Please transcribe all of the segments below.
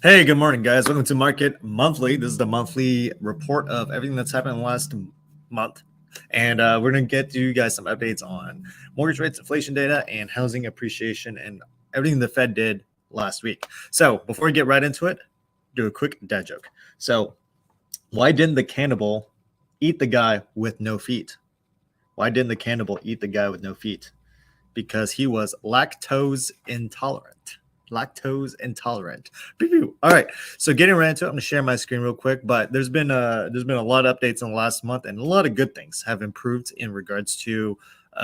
Hey, good morning, guys. Welcome to Market Monthly. This is the monthly report of everything that's happened in the last month. And we're going to get to you guys some updates on mortgage rates, inflation data, and housing appreciation and everything the Fed did last week. So before we get right into it, do a quick dad joke. So, why didn't the cannibal eat the guy with no feet? Why didn't the cannibal eat the guy with no feet? Because he was lactose intolerant. Lactose intolerant. All right. So getting right into it, I'm gonna share my screen real quick. But there's been a lot of updates in the last month, and a lot of good things have improved in regards to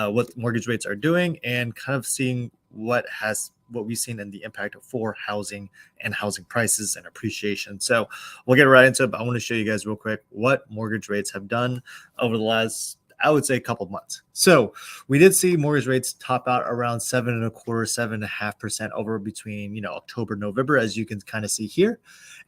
what mortgage rates are doing, and kind of seeing what we've seen in the impact for housing and housing prices and appreciation. So we'll get right into it. But I want to show you guys real quick what mortgage rates have done over the last, I would say, a couple of months. So we did see mortgage rates top out around 7.25, 7.5% over between October, November, as you can kind of see here.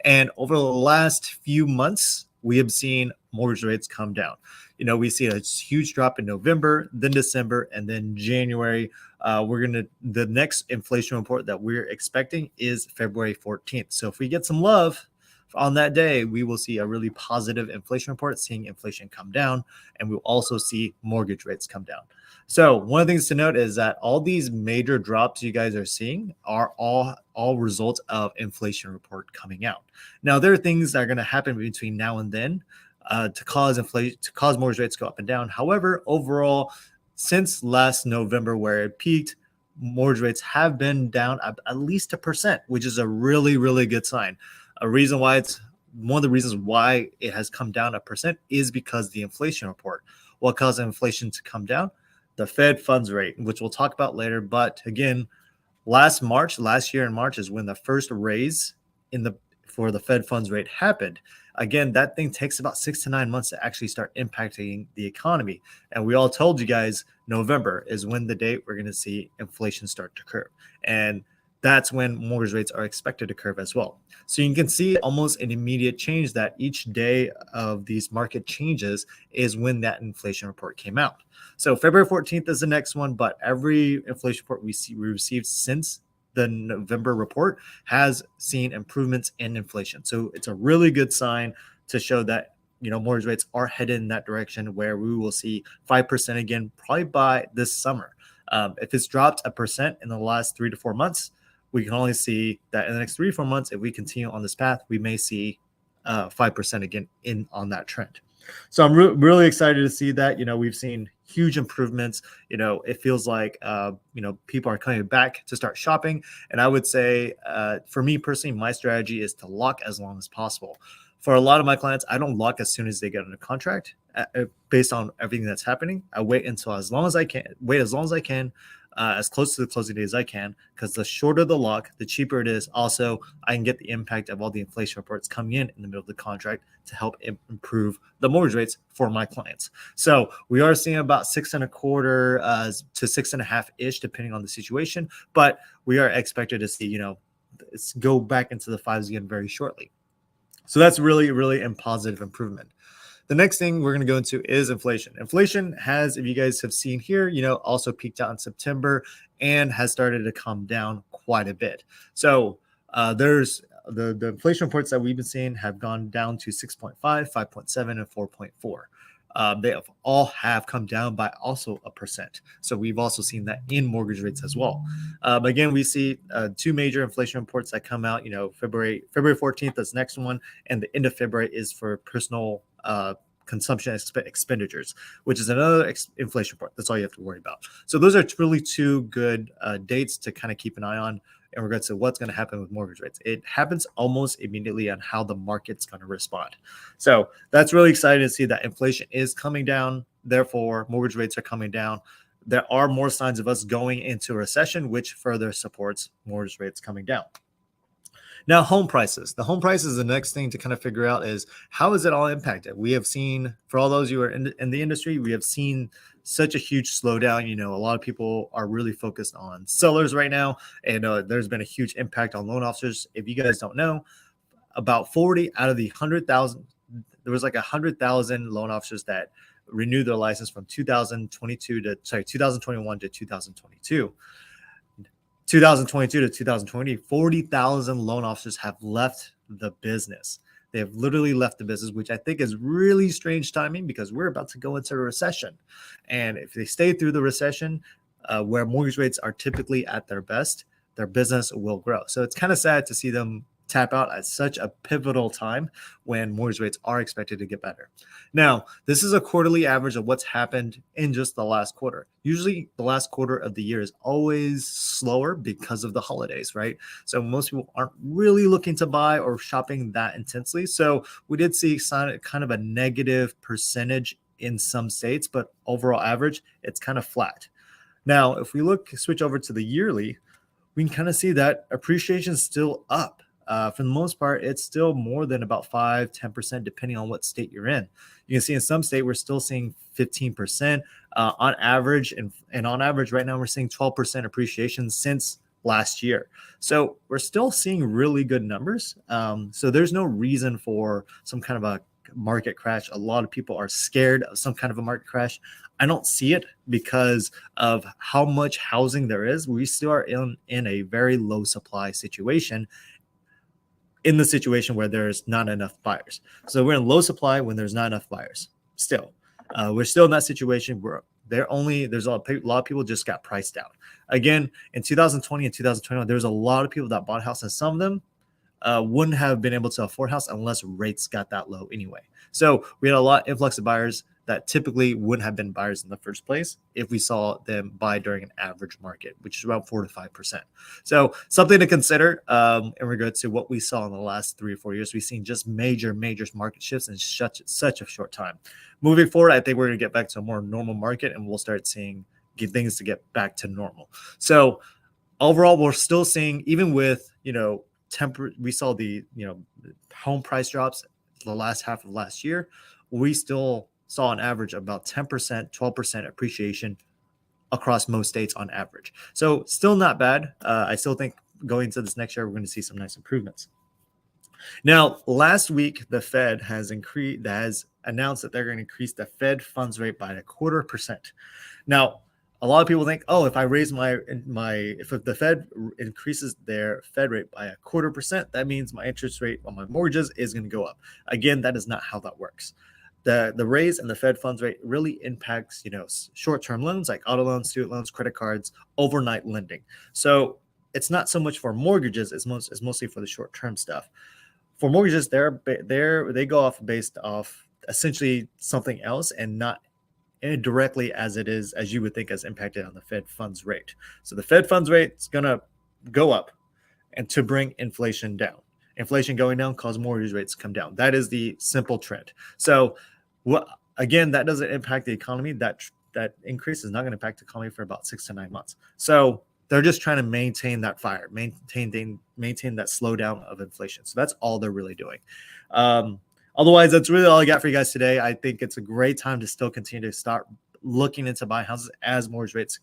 And over the last few months, we have seen mortgage rates come down. We see a huge drop in November, then December, and then January. The next inflation report that we're expecting is February 14th. So if we get some love on that day, we will see a really positive inflation report, seeing inflation come down, and we'll also see mortgage rates come down. So one of the things to note is that all these major drops you guys are seeing are all results of inflation report coming out. Now, there are things that are going to happen between now and then to cause mortgage rates to go up and down. However, overall, since last November, where it peaked, mortgage rates have been down at least 1%, which is a really, really good sign. One of the reasons why it has come down 1% is because the inflation report. What caused inflation to come down? The Fed funds rate, which we'll talk about later. But again, last year in March is when the first raise for the Fed funds rate happened. Again, that thing takes about 6 to 9 months to actually start impacting the economy. And we all told you guys November is when the date we're going to see inflation start to curve. And that's when mortgage rates are expected to curve as well. So you can see almost an immediate change that each day of these market changes is when that inflation report came out. So February 14th is the next one, but every inflation report we received since the November report has seen improvements in inflation. So it's a really good sign to show that mortgage rates are headed in that direction, where we will see 5% again probably by this summer. If it's dropped 1% in the last 3 to 4 months, we can only see that in the next 3 to 4 months, if we continue on this path, we may see 5% again on that trend. So I'm really excited to see that. We've seen huge improvements. It feels like people are coming back to start shopping. And I would say, for me personally, my strategy is to lock as long as possible. For a lot of my clients, I don't lock as soon as they get under contract. Based on everything that's happening, I wait until as long as I can. As close to the closing date as I can, because the shorter the lock, the cheaper it is. Also, I can get the impact of all the inflation reports coming in the middle of the contract to help improve the mortgage rates for my clients. So we are seeing about 6.25 to 6.5 ish, depending on the situation. But we are expected to see, go back into the fives again very shortly. So that's really, really a positive improvement. The next thing we're going to go into is inflation. Inflation has, if you guys have seen here, also peaked out in September and has started to come down quite a bit. So there's the inflation reports that we've been seeing have gone down to 6.5, 5.7, and 4.4. They all have come down by also 1%. So we've also seen that in mortgage rates as well. Again, we see two major inflation reports that come out. February 14th is the next one, and the end of February is for personal consumption expenditures, which is another inflation report. That's all you have to worry about. So those are really two good dates to kind of keep an eye on in regards to what's going to happen with mortgage rates. It happens almost immediately on how the market's going to respond. So that's really exciting to see that inflation is coming down. Therefore, mortgage rates are coming down. There are more signs of us going into a recession, which further supports mortgage rates coming down. Now, home prices. The home prices, the next thing to kind of figure out is how is it all impacted? We have seen, for all those who are in the industry, we have seen such a huge slowdown. A lot of people are really focused on sellers right now, and there's been a huge impact on loan officers. If you guys don't know, about 40 out of the 100,000, there was like 100,000 loan officers that renewed their license from 2021 to 2022. 2022 to 2020, 40,000 loan officers have left the business. They have literally left the business, which I think is really strange timing because we're about to go into a recession. And if they stay through the recession, where mortgage rates are typically at their best, their business will grow. So it's kind of sad to see them tap out at such a pivotal time when mortgage rates are expected to get better. Now, this is a quarterly average of what's happened in just the last quarter. Usually the last quarter of the year is always slower because of the holidays, right? So most people aren't really looking to buy or shopping that intensely. So we did see kind of a negative percentage in some states, but overall average, it's kind of flat. Now, if we switch over to the yearly, we can kind of see that appreciation is still up. For the most part, it's still more than about 5-10%, depending on what state you're in. You can see in some state, we're still seeing 15% on average. And on average, right now, we're seeing 12% appreciation since last year. So we're still seeing really good numbers. So there's no reason for some kind of a market crash. A lot of people are scared of some kind of a market crash. I don't see it because of how much housing there is. We still are in a very low supply situation, in the situation where there's not enough buyers. So we're in low supply when there's not enough buyers. Still, we're still in that situation where there's a lot of people just got priced out. Again, in 2020 and 2021, there's a lot of people that bought a house, and some of them wouldn't have been able to afford a house unless rates got that low anyway. So we had a lot of influx of buyers that typically wouldn't have been buyers in the first place if we saw them buy during an average market, which is around 4 to 5%. So something to consider in regards to what we saw in the last 3 or 4 years. We've seen just major market shifts in such a short time. Moving forward, I think we're going to get back to a more normal market, and we'll start seeing things to get back to normal. So overall, we're still seeing, even with, we saw the, home price drops the last half of last year, we still saw an average of about 10%, 12% appreciation across most states on average. So still not bad. I still think going into this next year, we're going to see some nice improvements. Now, last week, the Fed has announced that they're going to increase the Fed funds rate by 0.25%. Now, a lot of people think, oh, if I raise if the Fed increases their Fed rate by 0.25%, that means my interest rate on my mortgages is going to go up. Again, that is not how that works. The raise in the Fed funds rate really impacts, short-term loans like auto loans, student loans, credit cards, overnight lending. So it's not so much for mortgages; it's mostly for the short-term stuff. For mortgages, they go based off essentially something else, and not directly as you would think as impacted on the Fed funds rate. So the Fed funds rate is going to go up, and to bring inflation down. Inflation going down causes mortgage rates to come down. That is the simple trend. So again, that doesn't impact the economy. That increase is not going to impact the economy for about 6 to 9 months. So they're just trying to maintain that fire, maintain that slowdown of inflation. So that's all they're really doing. Otherwise, that's really all I got for you guys today. I think it's a great time to still continue to start looking into buying houses as mortgage rates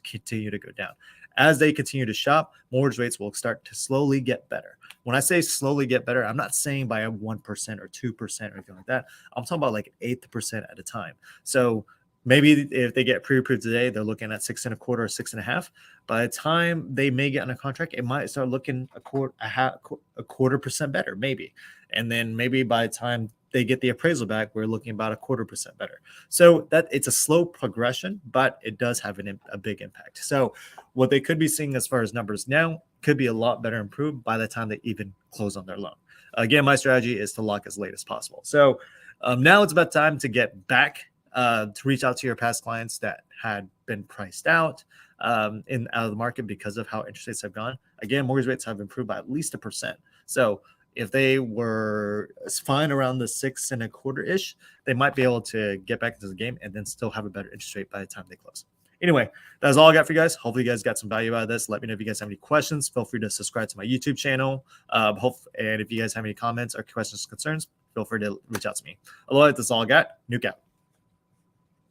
continue to go down. As they continue to shop, mortgage rates will start to slowly get better. When I say slowly get better, I'm not saying by 1% or 2% or anything like that. I'm talking about like 8% at a time. So maybe if they get pre-approved today, they're looking at 6.25 or 6.5. By the time they may get on a contract, it might start looking a 0.25% better, maybe. And then maybe by the time they get the appraisal back, we're looking about 0.25% better. So that it's a slow progression, but it does have a big impact. So what they could be seeing as far as numbers now could be a lot better improved by the time they even close on their loan. Again, my strategy is to lock as late as possible. So now it's about time to get back to reach out to your past clients that had been priced out out of the market because of how interest rates have gone. Again, mortgage rates have improved by at least 1%. So if they were fine around the 6.25-ish, they might be able to get back into the game and then still have a better interest rate by the time they close. Anyway, that's all I got for you guys. Hopefully you guys got some value out of this. Let me know if you guys have any questions. Feel free to subscribe to my YouTube channel. And if you guys have any comments or questions or concerns, feel free to reach out to me. Otherwise, that's all I got. Nuke out.